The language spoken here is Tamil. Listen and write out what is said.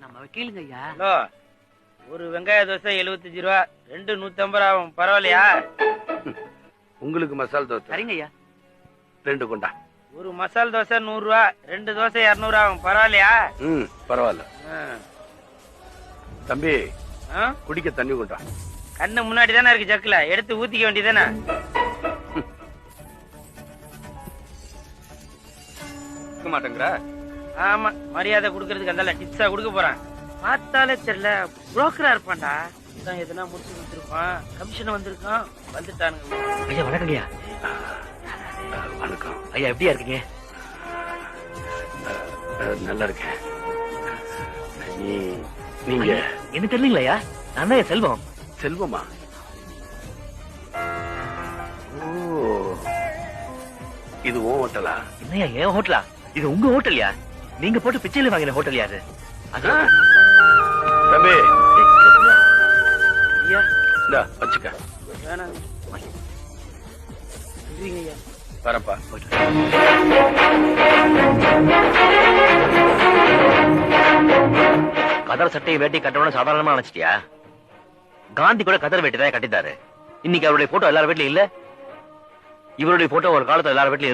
நம்ம வக்கீலுங்க ஐயா. ஹலோ, ஒரு வெங்காய தோசை 75 ரூபா, 2 150 ஆகும், பரவாயில்லையா? உங்களுக்கு மசால் தோசை சரிங்க ஐயா. 2 கொண்டா. ஒரு மசால் தோசை 100 ரூபா, 2 தோசை 200 ஆகும், பரவாயில்லையா? பரவாயில்ல. தம்பி, குடிக்க தண்ணி கொண்டா. கண்ணு முன்னாடி தானே இருக்கு ஜக்குல, எடுத்து ஊத்திக்க வேண்டியதானே? மாட்டேங்கிற? ஆமா, மரியாதை கொடுக்கறதுக்கு அந்த டிப்ஸா கொடுக்க போறான். பார்த்தாலே தெரியல, புரோக்கரா இருப்பான்டா. எதுனா முடிச்சு கொடுத்துருப்பான், கமிஷன் வந்திருக்கான். வந்துட்டானுங்க. ஐயா வணக்கம் ஐயா. வணக்கம் ஐயா, எப்படியா இருக்கீங்க? நல்லா இருக்கேன். நீங்க என்ன தெரியலீங்களா ஐயா? நான் தான் செல்வம். செல்வமா? ஓ, இது உன் ஹோட்டலா? என்னையா ஏன் ஹோட்டலா? இது உங்க ஹோட்டல்யா? நீங்க போட்டு பிச்சையில வாங்கின ஹோட்டல் யாரு? தம்பி, ஐயா வச்சுக்க. வேணாம், ஐயா வரப்பா. கதர் சட்டையை வேட்டி கட்டணும்னு சாதாரணமா நினைச்சிட்டியா? காந்தி கூட கதர் வேட்டி தான் கட்டித்தாரு. இன்னைக்கு அவருடைய போட்டோ எல்லார் வீட்லயும் இல்ல. இவருடைய போட்டோ ஒரு காலத்துல எல்லார் வீட்லயும்